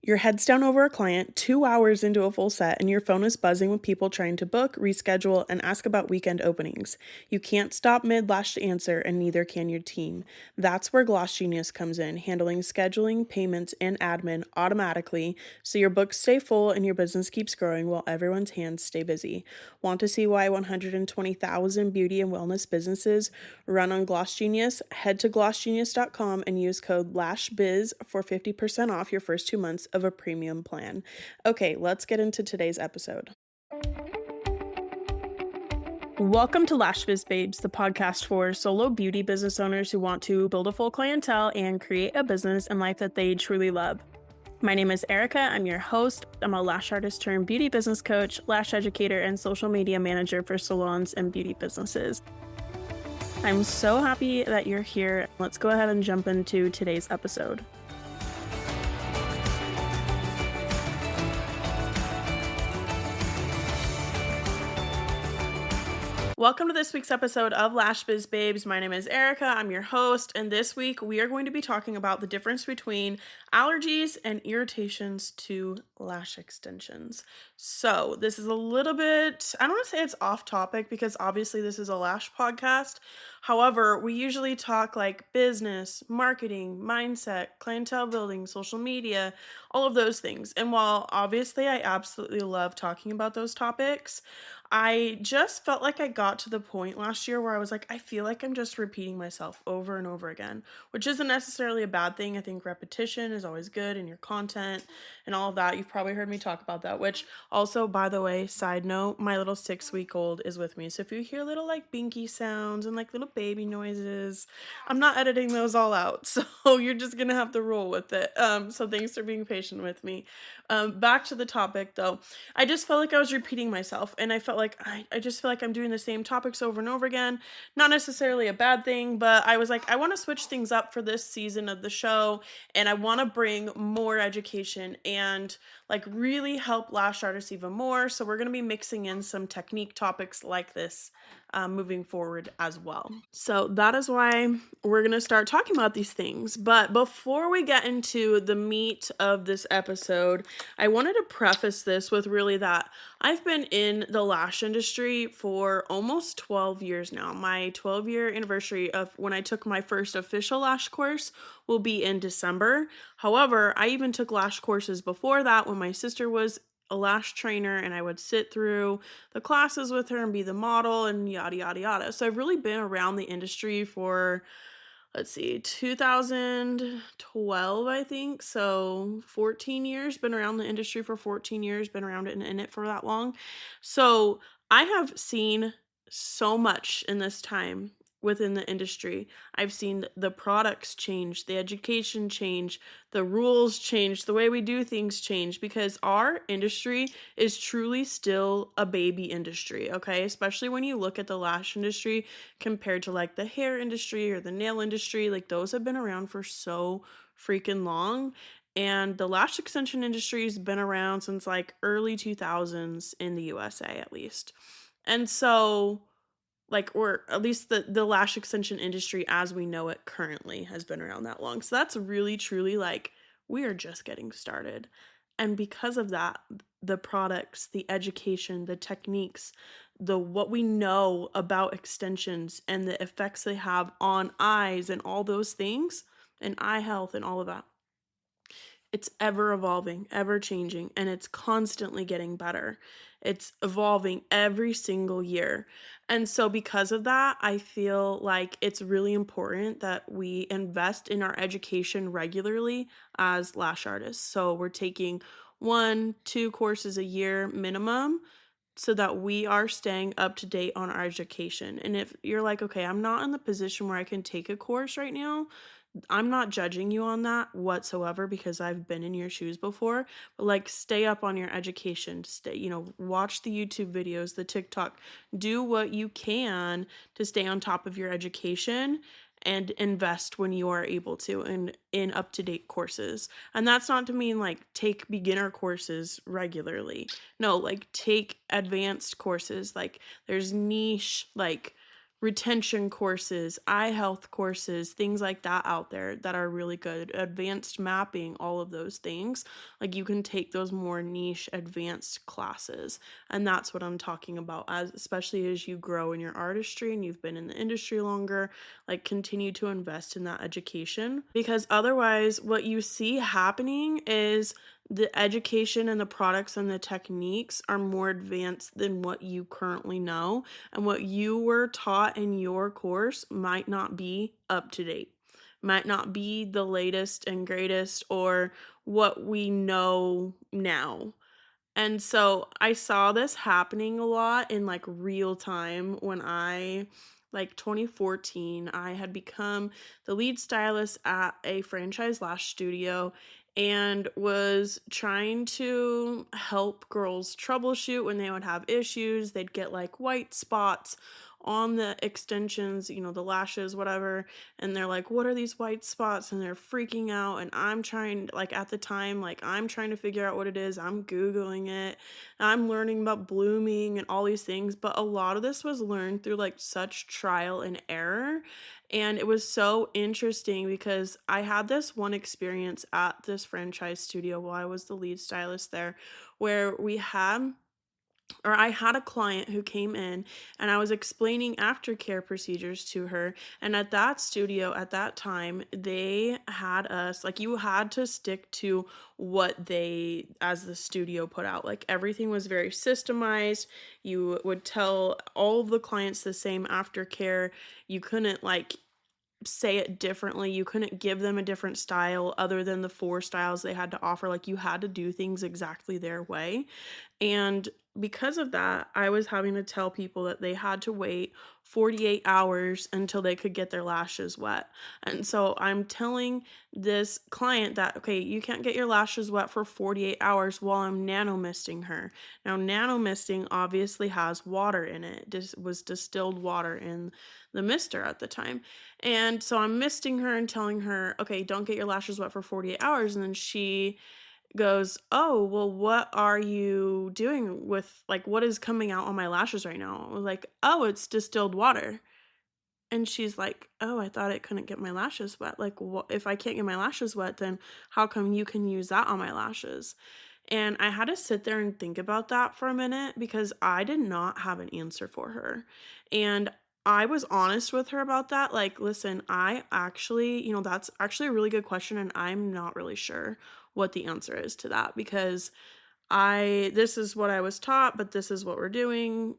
Your head's down over a client 2 hours into a full set, and your phone is buzzing with people trying to book, reschedule, and ask about weekend openings. You can't stop mid-lash to answer, and neither can your team. That's where Gloss Genius comes in, handling scheduling, payments, and admin automatically, so your books stay full and your business keeps growing while everyone's hands stay busy. Want to see why 120,000 beauty and wellness businesses run on Gloss Genius? Head to glossgenius.com and use code LASHBIZ for 50% off your first 2 months of a premium plan. Okay, let's get into today's episode. Welcome to Lash Biz Babes, the podcast for solo beauty business owners who want to build a full clientele and create a business and life that they truly love. My name is Erica. I'm your host. I'm a lash artist turned beauty business coach, lash educator, and social media manager for salons and beauty businesses. I'm so happy that you're here. Let's go ahead and jump into today's episode. Welcome to this week's episode of Lash Biz Babes. My name is Erica. I'm your host, and this week we are going to be talking about the difference between allergies and irritations to lash extensions. So this is a little bit, I don't want to say it's off topic because obviously this is a lash podcast. However, we usually talk like business, marketing, mindset, clientele building, social media, all of those things. And while obviously I absolutely love talking about those topics, I just felt like I got to the point last year where I was like, I feel like I'm just repeating myself over and over again, which isn't necessarily a bad thing. I think repetition is always good in your content and all of that. You've probably heard me talk about that, which also, by the way, side note, my little 6-week-old is with me. So if you hear little like binky sounds and like little baby noises, I'm not editing those all out. So you're just going to have to roll with it. So thanks for being patient with me. Back to the topic though. I just felt like I was repeating myself, and I felt like I just feel like I'm doing the same topics over and over again. Not necessarily a bad thing, but I was like, I want to switch things up for this season of the show, and I want to bring more education and like really help lash artists even more. So we're going to be mixing in some technique topics like this moving forward as well. So that is why we're going to start talking about these things. But before we get into the meat of this episode, I wanted to preface this with really that I've been in the lash industry for almost 12 years now. My 12-year anniversary of when I took my first official lash course will be in December. However, I even took lash courses before that when my sister was a lash trainer, and I would sit through the classes with her and be the model and yada, yada, yada. So I've really been around the industry for, 2012, I think. So 14 years, been around the industry for 14 years, been around it and in it for that long. So I have seen so much in this time within the industry. I've seen the products change, the education change, the rules change, the way we do things change, because our industry is truly still a baby industry, okay? Especially when you look at the lash industry compared to like the hair industry or the nail industry, like those have been around for so freaking long. And the lash extension industry has been around since like early 2000s in the USA at least. And so like, or at least the lash extension industry as we know it currently has been around that long. So that's really truly like we are just getting started. And because of that, the products, the education, the techniques, the what we know about extensions and the effects they have on eyes and all those things and eye health and all of that, it's ever evolving, ever changing, and it's constantly getting better. It's evolving every single year. And so because of that, I feel like it's really important that we invest in our education regularly as lash artists. So we're taking 1-2 courses a year minimum so that we are staying up to date on our education. And if you're like, okay, I'm not in the position where I can take a course right now, I'm not judging you on that whatsoever because I've been in your shoes before, but like stay up on your education, watch the YouTube videos, the TikTok, do what you can to stay on top of your education and invest when you are able to in up-to-date courses. And that's not to mean like take beginner courses regularly. No, like take advanced courses. Like there's niche like retention courses, eye health courses, things like that out there that are really good. Advanced mapping, all of those things. Like you can take those more niche advanced classes. And that's what I'm talking about, as especially as you grow in your artistry and you've been in the industry longer, like continue to invest in that education, because otherwise what you see happening is the education and the products and the techniques are more advanced than what you currently know, and what you were taught in your course might not be up to date, might not be the latest and greatest or what we know now. And so I saw this happening a lot in like real time when like 2014, I had become the lead stylist at a franchise lash studio and was trying to help girls troubleshoot when they would have issues. They'd get like white spots on the extensions, the lashes, whatever, and they're like, what are these white spots? And they're freaking out. And I'm trying, like, at the time, like, I'm trying to figure out what it is. I'm Googling it. I'm learning about blooming and all these things. But a lot of this was learned through like such trial and error. And it was so interesting because I had this one experience at this franchise studio while I was the lead stylist there, where I had a client who came in and I was explaining aftercare procedures to her. And at that studio at that time, they had us, like, you had to stick to what they, as the studio, put out. Like, everything was very systemized. You would tell all of the clients the same aftercare. You couldn't, like, say it differently. You couldn't give them a different style other than the four styles they had to offer. Like, you had to do things exactly their way. And because of that, I was having to tell people that they had to wait 48 hours until they could get their lashes wet. And so I'm telling this client that, okay, you can't get your lashes wet for 48 hours while I'm nano misting her. Now, nano misting obviously has water in it. This was distilled water in the mister at the time. And so I'm misting her and telling her, okay, don't get your lashes wet for 48 hours. And then she goes, "Oh, well, what are you doing with, like, what is coming out on my lashes right now?" I was like, "Oh, it's distilled water." And she's like, "Oh, I thought it couldn't get my lashes wet. Like, what if I can't get my lashes wet, then how come you can use that on my lashes?" And I had to sit there and think about that for a minute because I did not have an answer for her. And I was honest with her about that. Like, listen, I actually, that's actually a really good question. And I'm not really sure what the answer is to that because this is what I was taught, but this is what we're doing.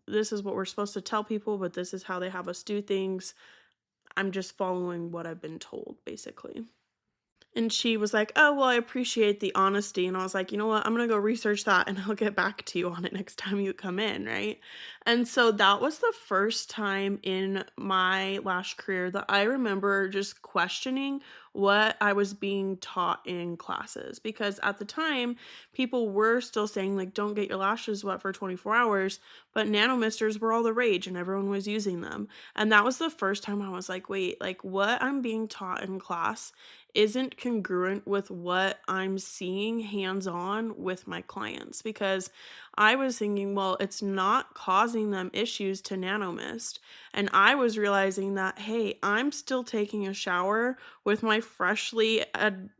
This is what we're supposed to tell people, but this is how they have us do things. I'm just following what I've been told, basically. And she was like, "Oh, well, I appreciate the honesty." And I was like, "You know what? I'm going to go research that and I'll get back to you on it next time you come in." Right. And so that was the first time in my lash career that I remember just questioning what I was being taught in classes. Because at the time, people were still saying, like, don't get your lashes wet for 24 hours. But nanomisters were all the rage and everyone was using them. And that was the first time I was like, wait, like, what I'm being taught in class isn't congruent with what I'm seeing hands on with my clients, because I was thinking, well, it's not causing them issues to nanomist. And I was realizing that, hey, I'm still taking a shower with my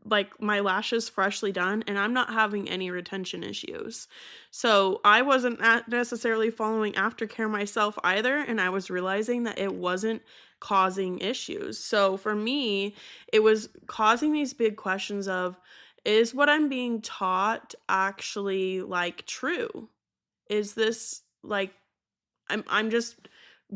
like my lashes freshly done, and I'm not having any retention issues. So I wasn't necessarily following aftercare myself either. And I was realizing that it wasn't causing issues. So for me, it was causing these big questions of, is what I'm being taught actually like true? Is this like, I'm just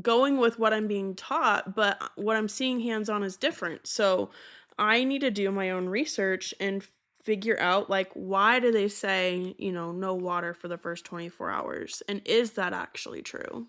going with what I'm being taught, but what I'm seeing hands on is different. So I need to do my own research and figure out, like, why do they say, no water for the first 24 hours? And is that actually true?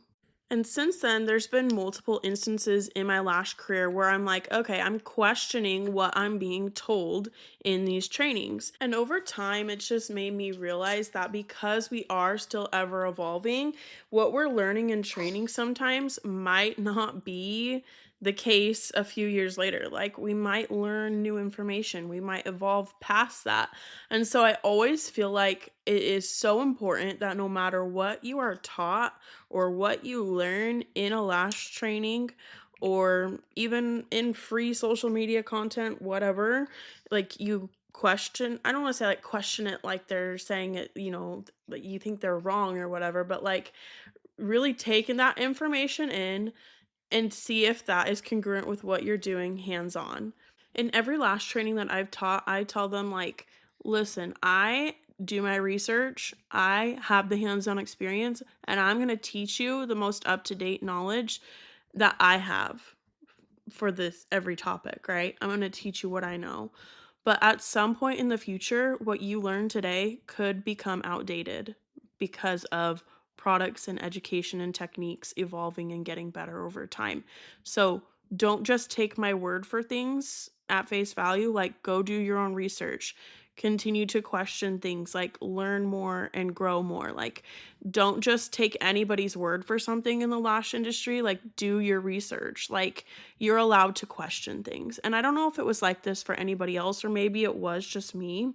And since then, there's been multiple instances in my lash career where I'm like, okay, I'm questioning what I'm being told in these trainings. And over time, it's just made me realize that because we are still ever evolving, what we're learning in training sometimes might not be the case a few years later. Like, we might learn new information, we might evolve past that. And so I always feel like it is so important that no matter what you are taught or what you learn in a lash training or even in free social media content, whatever, like you question, I don't want to say like question it like they're saying it, that you think they're wrong or whatever, but like really taking that information in and see if that is congruent with what you're doing hands on. In every lash training that I've taught, I tell them, like, listen, I do my research, I have the hands on experience, and I'm going to teach you the most up to date knowledge that I have for this every topic, right? I'm going to teach you what I know. But at some point in the future, what you learn today could become outdated because of products and education and techniques evolving and getting better over time. So don't just take my word for things at face value. Like, go do your own research. Continue to question things, like learn more and grow more. Like, don't just take anybody's word for something in the lash industry. Like, do your research. Like, you're allowed to question things. And I don't know if it was like this for anybody else, or maybe it was just me.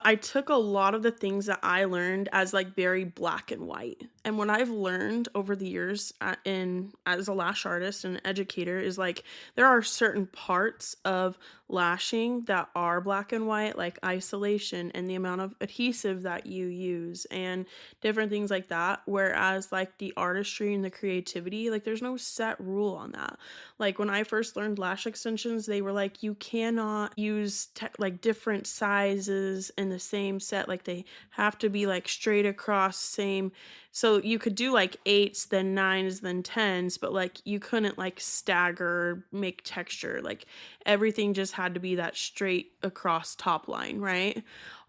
I took a lot of the things that I learned as like very black and white. And what I've learned over the years in as a lash artist and educator is like there are certain parts of lashing that are black and white, like isolation and the amount of adhesive that you use and different things like that. Whereas like the artistry and the creativity, like there's no set rule on that. Like when I first learned lash extensions, they were like, you cannot use like different sizes in the same set. Like they have to be like straight across same. So you could do like 8s, then 9s, then 10s, but like you couldn't like stagger, make texture. Like everything just had to be that straight across top line, right?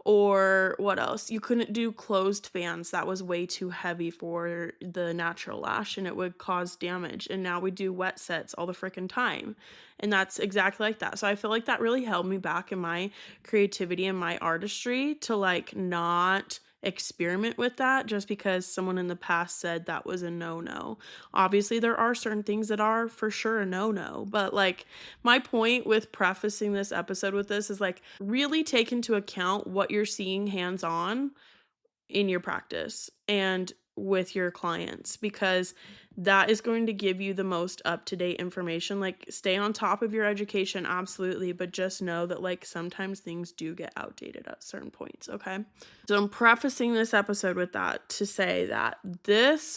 Or what else? You couldn't do closed fans. That was way too heavy for the natural lash and it would cause damage. And now we do wet sets all the freaking time. And that's exactly like that. So I feel like that really held me back in my creativity and my artistry to like not experiment with that just because someone in the past said that was a no-no. Obviously, there are certain things that are for sure a no-no, but like my point with prefacing this episode with this is like really take into account what you're seeing hands-on in your practice and with your clients, because that is going to give you the most up-to-date information. Like, stay on top of your education, absolutely, but just know that like sometimes things do get outdated at certain points, okay? So I'm prefacing this episode with that to say that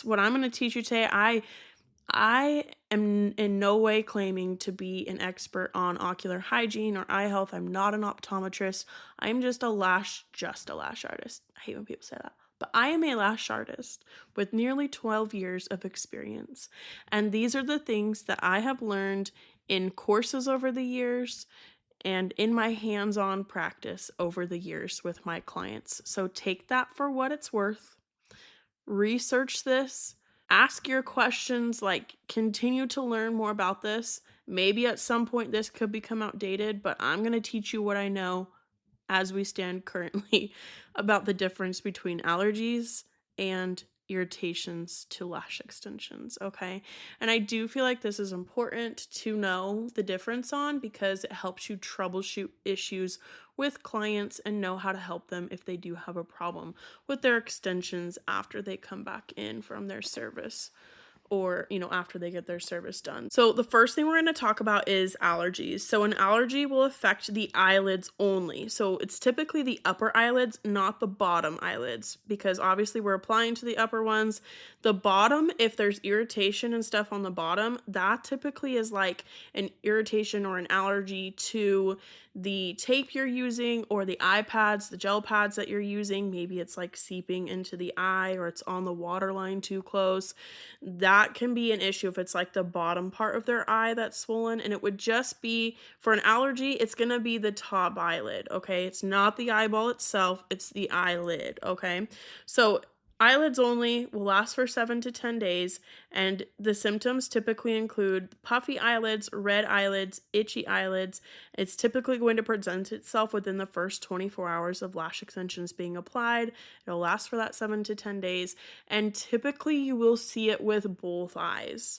what I'm going to teach you today, I am in no way claiming to be an expert on ocular hygiene or eye health. I'm not an optometrist. I'm just a lash artist. I hate when people say that. But I am a lash artist with nearly 12 years of experience. And these are the things that I have learned in courses over the years and in my hands-on practice over the years with my clients. So take that for what it's worth. Research this. Ask your questions, like continue to learn more about this. Maybe at some point this could become outdated, but I'm going to teach you what I know as we stand currently about the difference between allergies and irritations to lash extensions, okay? And I do feel like this is important to know the difference on because it helps you troubleshoot issues with clients and know how to help them if they do have a problem with their extensions after they come back in from their service or, after they get their service done. So the first thing we're going to talk about is allergies. So an allergy will affect the eyelids only. So it's typically the upper eyelids, not the bottom eyelids, because obviously we're applying to the upper ones. The bottom, if there's irritation and stuff on the bottom, that typically is like an irritation or an allergy to the tape you're using or the eye pads, the gel pads that you're using. Maybe it's like seeping into the eye or it's on the waterline too close. That can be an issue if it's like the bottom part of their eye that's swollen, and it would just be, for an allergy, it's going to be the top eyelid, okay? It's not the eyeball itself, it's the eyelid, okay? So eyelids only will last for 7 to 10 days, and the symptoms typically include puffy eyelids, red eyelids, itchy eyelids. It's typically going to present itself within the first 24 hours of lash extensions being applied. It'll last for that 7 to 10 days, and typically you will see it with both eyes.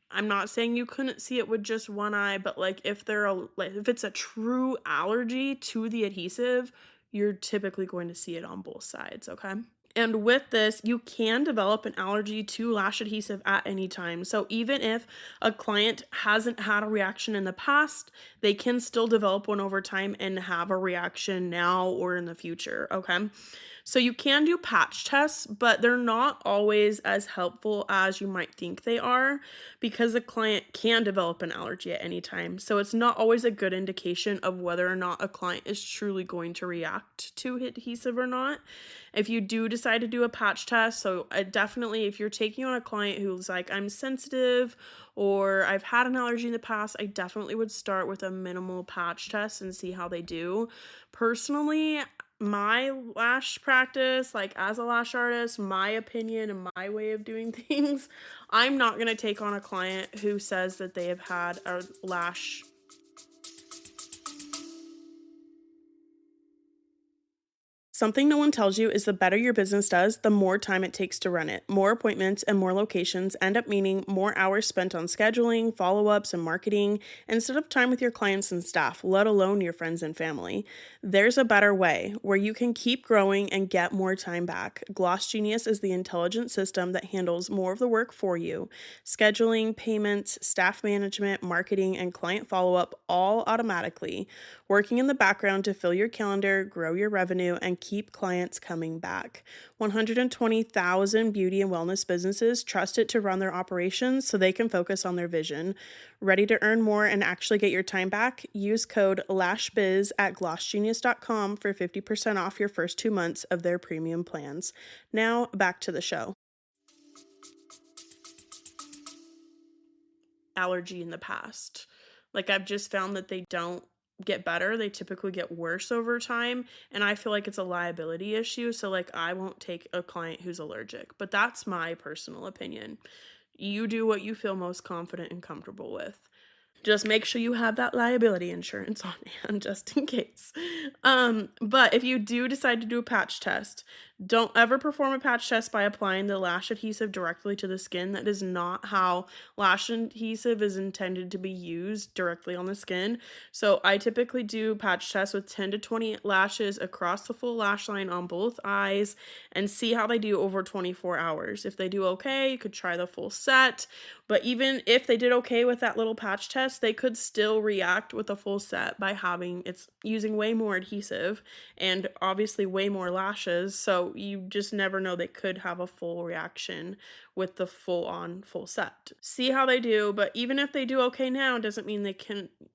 I'm not saying you couldn't see it with just one eye, but like if it's a true allergy to the adhesive, you're typically going to see it on both sides, okay? And with this, you can develop an allergy to lash adhesive at any time. So even if a client hasn't had a reaction in the past, they can still develop one over time and have a reaction now or in the future, okay? So you can do patch tests, but they're not always as helpful as you might think they are because the client can develop an allergy at any time. So it's not always a good indication of whether or not a client is truly going to react to adhesive or not. If you do decide to do a patch test, so definitely if you're taking on a client who's like, I'm sensitive or I've had an allergy in the past, I definitely would start with a minimal patch test and see how they do. Personally, my lash practice, like as a lash artist, my opinion and my way of doing things, I'm not going to take on a client who says that they have had a lash. Something no one tells you is the better your business does, the more time it takes to run it. More appointments and more locations end up meaning more hours spent on scheduling, follow ups, and marketing instead of time with your clients and staff, let alone your friends and family. There's a better way where you can keep growing and get more time back. Gloss Genius is the intelligent system that handles more of the work for you. Scheduling, payments, staff management, marketing, and client follow up all automatically, working in the background to fill your calendar, grow your revenue, and keep clients coming back. 120,000 beauty and wellness businesses trust it to run their operations so they can focus on their vision. Ready to earn more and actually get your time back? Use code LASHBIZ at glossgenius.com for 50% off your first 2 months of their premium plans. Now, back to the show. Allergy in the past. Like, I've just found that they don't get better. They typically get worse over time, and I feel like it's a liability issue. So like I won't take a client who's allergic, but that's my personal opinion. You do what you feel most confident and comfortable with. Just make sure you have that liability insurance on hand just in case. But if you do decide to do a patch test, don't ever perform a patch test by applying the lash adhesive directly to the skin. That is not how lash adhesive is intended to be used directly on the skin. So I typically do patch tests with 10 to 20 lashes across the full lash line on both eyes and see how they do over 24 hours. If they do okay, you could try the full set. But even if they did okay with that little patch test, they could still react with a full set by it's using way more adhesive and obviously way more lashes. So you just never know, they could have a full reaction with the full set. See how they do, but even if they do okay now, doesn't mean they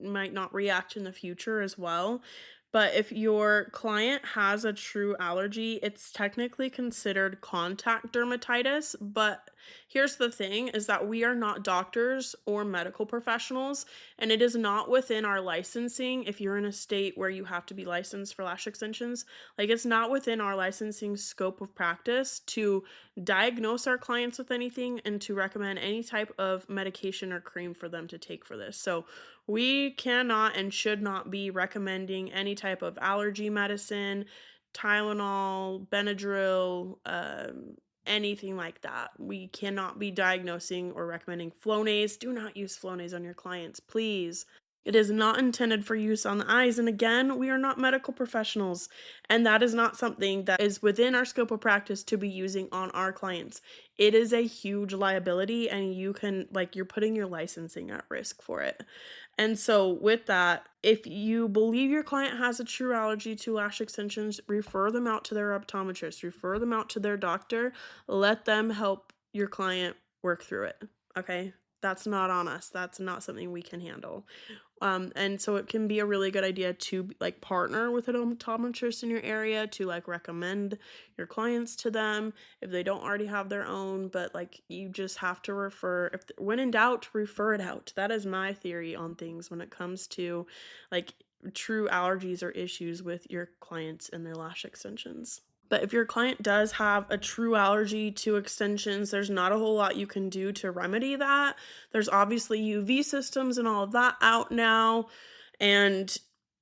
might not react in the future as well. But if your client has a true allergy, it's technically considered contact dermatitis. But here's the thing is that we are not doctors or medical professionals, and it is not within our licensing. If you're in a state where you have to be licensed for lash extensions, like it's not within our licensing scope of practice to diagnose our clients with anything and to recommend any type of medication or cream for them to take for this. So we cannot and should not be recommending any type of allergy medicine, Tylenol, Benadryl, anything like that. We cannot be diagnosing or recommending Flonase. Do not use Flonase on your clients, please. It is not intended for use on the eyes. And again, we are not medical professionals. And that is not something that is within our scope of practice to be using on our clients. It is a huge liability, and you're putting your licensing at risk for it. And so with that, if you believe your client has a true allergy to lash extensions, refer them out to their optometrist, refer them out to their doctor, let them help your client work through it. Okay? That's not on us. That's not something we can handle. And so it can be a really good idea to like partner with an optometrist in your area to like recommend your clients to them if they don't already have their own, but like you just have to when in doubt, refer it out. That is my theory on things when it comes to like true allergies or issues with your clients and their lash extensions. But if your client does have a true allergy to extensions, there's not a whole lot you can do to remedy that. There's obviously UV systems and all of that out now, and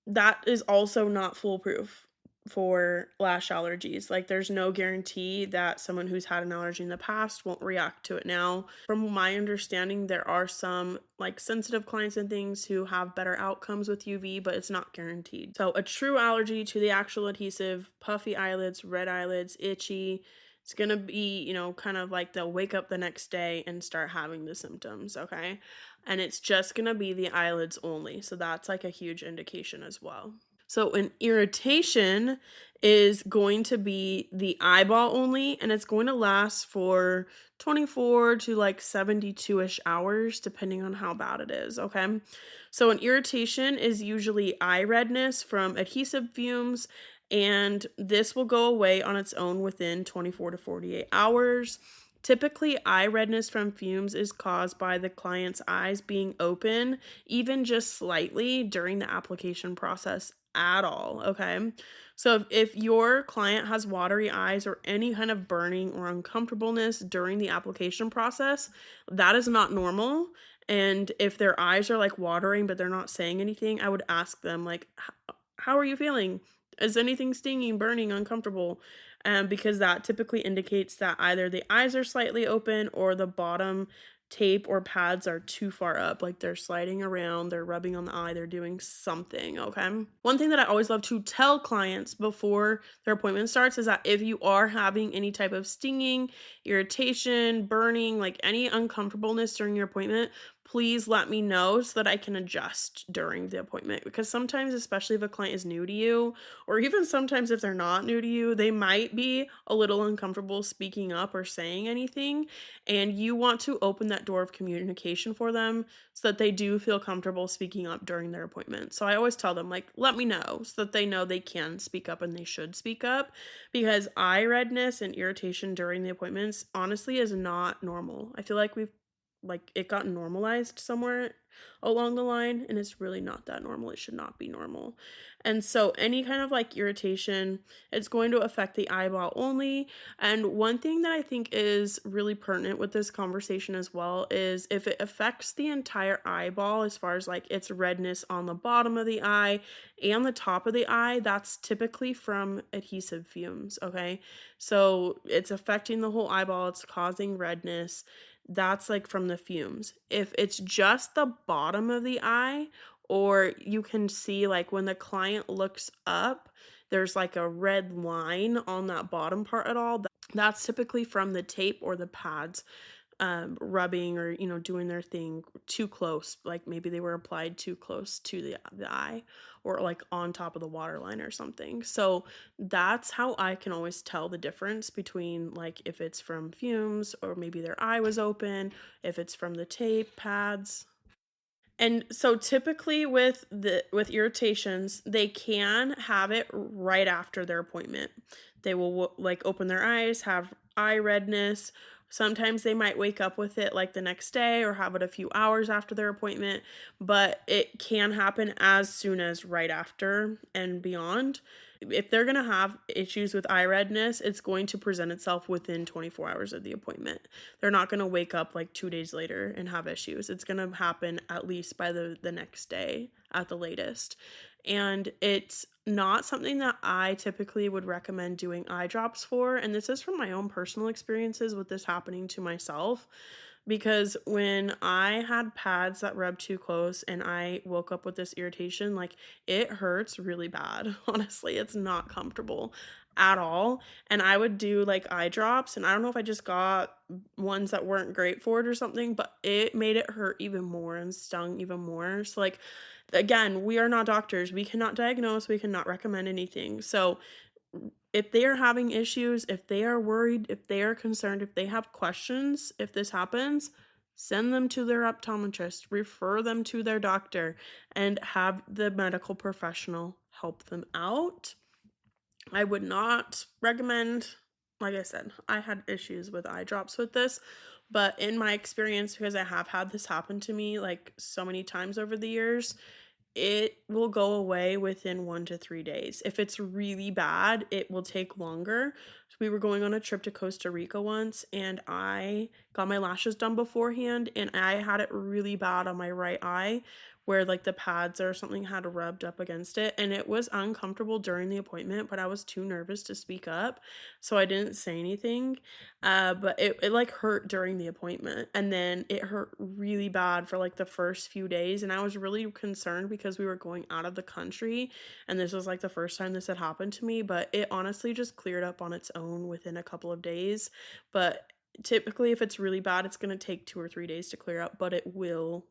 that is also not foolproof. for lash allergies. Like, there's no guarantee that someone who's had an allergy in the past won't react to it now. From my understanding, there are some like sensitive clients and things who have better outcomes with UV, but it's not guaranteed. So, a true allergy to the actual adhesive, puffy eyelids, red eyelids, itchy, it's gonna be, kind of like they'll wake up the next day and start having the symptoms, okay? And it's just gonna be the eyelids only. So, that's like a huge indication as well. So an irritation is going to be the eyeball only, and it's going to last for 24 to like 72-ish hours, depending on how bad it is. Okay. So an irritation is usually eye redness from adhesive fumes, and this will go away on its own within 24 to 48 hours. Typically, eye redness from fumes is caused by the client's eyes being open, even just slightly during the application process at all. Okay. So if your client has watery eyes or any kind of burning or uncomfortableness during the application process, that is not normal. And if their eyes are like watering, but they're not saying anything, I would ask them, like, how are you feeling? Is anything stinging, burning, uncomfortable? Because that typically indicates that either the eyes are slightly open or the bottom tape or pads are too far up, like they're sliding around, they're rubbing on the eye, they're doing something, okay? One thing that I always love to tell clients before their appointment starts is that if you are having any type of stinging, irritation, burning, like any uncomfortableness during your appointment, please let me know so that I can adjust during the appointment. Because sometimes, especially if a client is new to you, or even sometimes if they're not new to you, they might be a little uncomfortable speaking up or saying anything. And you want to open that door of communication for them so that they do feel comfortable speaking up during their appointment. So I always tell them, like, let me know so that they know they can speak up and they should speak up, because eye redness and irritation during the appointments honestly is not normal. I feel like it got normalized somewhere along the line, and it's really not that normal. It should not be normal. And so any kind of like irritation, it's going to affect the eyeball only. And one thing that I think is really pertinent with this conversation as well is if it affects the entire eyeball, as far as like its redness on the bottom of the eye and the top of the eye, that's typically from adhesive fumes. Okay. So it's affecting the whole eyeball, it's causing redness. That's like from the fumes. If it's just the bottom of the eye, or you can see like when the client looks up, there's like a red line on that bottom part at all. That's typically from the tape or the pads rubbing or doing their thing too close, like maybe they were applied too close to the eye, or like on top of the waterline or something. So that's how I can always tell the difference between like if it's from fumes or maybe their eye was open, if it's from the tape pads. And so typically with irritations, they can have it right after their appointment. They will like open their eyes, have eye redness. Sometimes they might wake up with it like the next day or have it a few hours after their appointment, but it can happen as soon as right after and beyond. If they're going to have issues with eye redness, it's going to present itself within 24 hours of the appointment. They're not going to wake up like 2 days later and have issues. It's going to happen at least by the next day at the latest. And it's not something that I typically would recommend doing eye drops for. And this is from my own personal experiences with this happening to myself. Because when I had pads that rubbed too close and I woke up with this irritation, like it hurts really bad. Honestly, it's not comfortable at all. And I would do like eye drops, and I don't know if I just got ones that weren't great for it or something, but it made it hurt even more and stung even more. So, like, again, we are not doctors. We cannot diagnose, we cannot recommend anything. So, if they are having issues, if they are worried, if they are concerned, if they have questions, if this happens, send them to their optometrist, refer them to their doctor, and have the medical professional help them out. I would not recommend, like I said, I had issues with eye drops with this, but in my experience, because I have had this happen to me like so many times over the years, it will go away within 1 to 3 days. If it's really bad, it will take longer. So we were going on a trip to Costa Rica once, and I got my lashes done beforehand, and I had it really bad on my right eye where like the pads or something had rubbed up against it, and it was uncomfortable during the appointment, but I was too nervous to speak up, so I didn't say anything. But it like hurt during the appointment, and then it hurt really bad for like the first few days, and I was really concerned because we were going out of the country, and this was like the first time this had happened to me, but it honestly just cleared up on its own within a couple of days. But typically, if it's really bad, it's going to take 2 or 3 days to clear up, but it will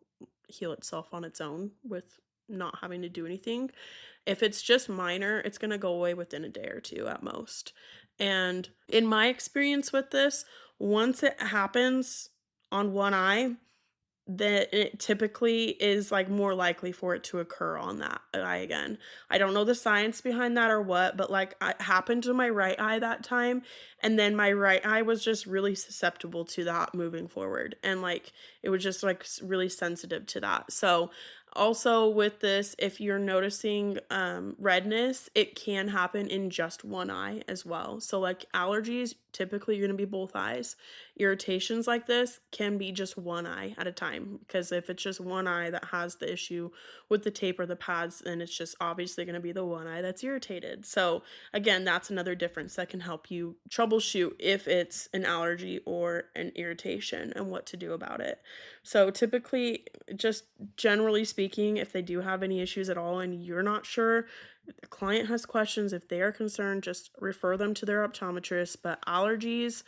heal itself on its own with not having to do anything. If it's just minor, it's going to go away within a day or two at most. And in my experience with this, once it happens on one eye, that it typically is like more likely for it to occur on that eye again. I don't know the science behind that or what, but like it happened to my right eye that time. And then my right eye was just really susceptible to that moving forward. And like it was just like really sensitive to that. So, also with this, if you're noticing redness, it can happen in just one eye as well. So, like allergies, typically you're going to be both eyes. Irritations like this can be just one eye at a time, because if it's just one eye that has the issue with the tape or the pads, then it's just obviously going to be the one eye that's irritated. So again, that's another difference that can help you troubleshoot if it's an allergy or an irritation and what to do about it. So typically, just generally speaking, if they do have any issues at all and you're not sure, if the client has questions, if they are concerned, just refer them to their optometrist. But allergies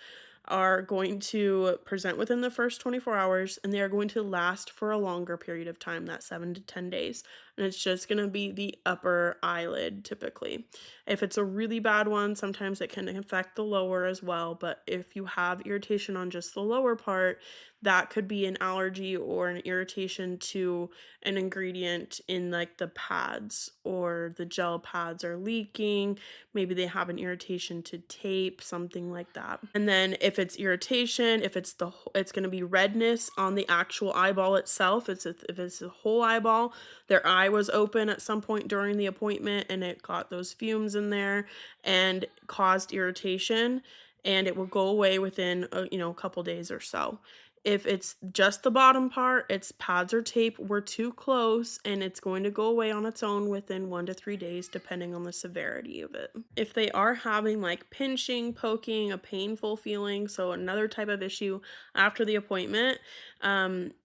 are going to present within the first 24 hours, and they are going to last for a longer period of time, that 7 to 10 days. And it's just going to be the upper eyelid typically. If it's a really bad one, sometimes it can affect the lower as well. But if you have irritation on just the lower part, that could be an allergy or an irritation to an ingredient in like the pads, or the gel pads are leaking. Maybe they have an irritation to tape, something like that. And then if it's irritation, if it's it's going to be redness on the actual eyeball itself. If it's a whole eyeball, their eye was open at some point during the appointment and it got those fumes in there and caused irritation, and it will go away within a couple days or so. If it's just the bottom part, it's pads or tape, we're too close, and it's going to go away on its own within 1 to 3 days, depending on the severity of it. If they are having like pinching, poking, a painful feeling, so another type of issue after the appointment,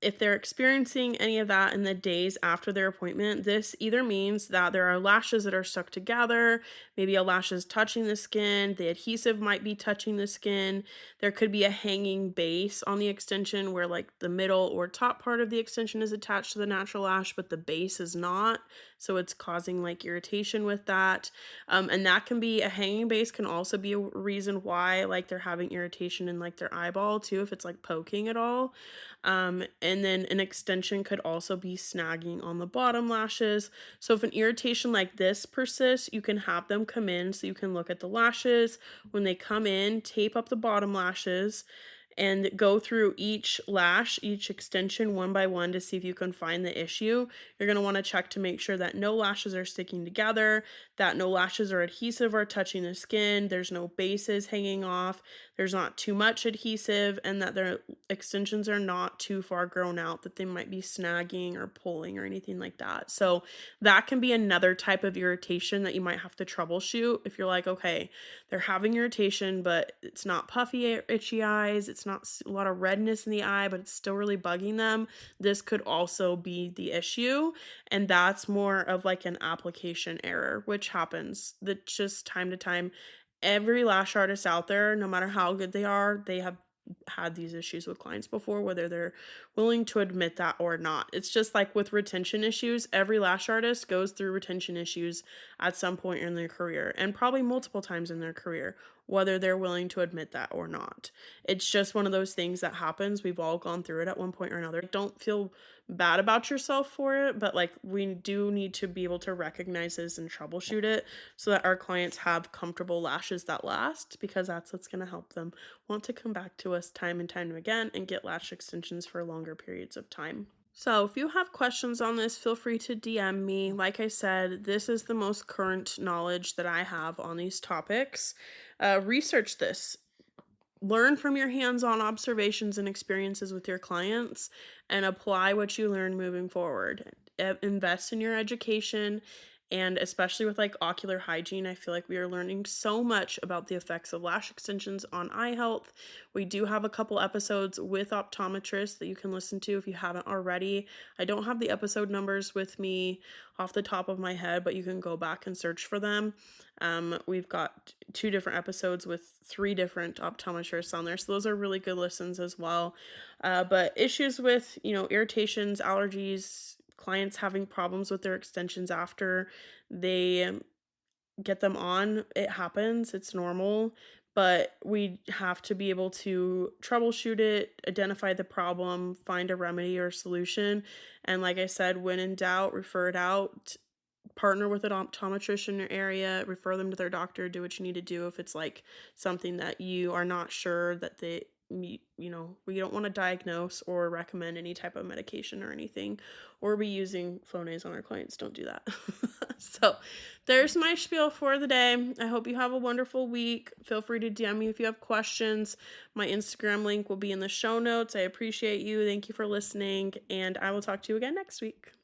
if they're experiencing any of that in the days after their appointment, this either means that there are lashes that are stuck together, maybe a lash is touching the skin, the adhesive might be touching the skin, there could be a hanging base on the extension where like the middle or top part of the extension is attached to the natural lash, but the base is not. So it's causing like irritation with that. And that can be a hanging base, can also be a reason why like they're having irritation in like their eyeball too, if it's like poking at all. And then an extension could also be snagging on the bottom lashes. So if an irritation like this persists, you can have them come in so you can look at the lashes. When they come in, tape up the bottom lashes and go through each lash, each extension one by one to see if you can find the issue. You're going to want to check to make sure that no lashes are sticking together, that no lashes are adhesive or touching the skin, there's no bases hanging off, there's not too much adhesive, and that their extensions are not too far grown out that they might be snagging or pulling or anything like that. So that can be another type of irritation that you might have to troubleshoot. If you're like, okay, they're having irritation, but it's not puffy, itchy eyes, it's not a lot of redness in the eye, but it's still really bugging them, this could also be the issue. And that's more of like an application error, which happens. That's just time to time. Every lash artist out there, no matter how good they are, they have had these issues with clients before, whether they're willing to admit that or not. It's just like with retention issues, every lash artist goes through retention issues at some point in their career, and probably multiple times in their career, whether they're willing to admit that or not. It's just one of those things that happens. We've all gone through it at one point or another. Don't feel bad about yourself for it, but like we do need to be able to recognize this and troubleshoot it so that our clients have comfortable lashes that last, because that's what's going to help them want to come back to us time and time again and get lash extensions for longer periods of time. So if you have questions on this, feel free to DM me. Like I said, this is the most current knowledge that I have on these topics. Research this. Learn from your hands-on observations and experiences with your clients and apply what you learn moving forward. invest in your education, and especially with like ocular hygiene, I feel like we are learning so much about the effects of lash extensions on eye health. We do have a couple episodes with optometrists that you can listen to if you haven't already. I don't have the episode numbers with me off the top of my head, but you can go back and search for them. We've got 2 different episodes with 3 different optometrists on there, so those are really good listens as well. But issues with, irritations, allergies, clients having problems with their extensions after they get them on, it happens, it's normal, but we have to be able to troubleshoot it, identify the problem, find a remedy or solution, and like I said, when in doubt, refer it out, partner with an optometrist in your area, refer them to their doctor, do what you need to do if it's like something that you are not sure that we don't want to diagnose or recommend any type of medication or anything, or be using Flonase on our clients. Don't do that. So there's my spiel for the day. I hope you have a wonderful week. Feel free to DM me if you have questions. My Instagram link will be in the show notes. I appreciate you. Thank you for listening, and I will talk to you again next week.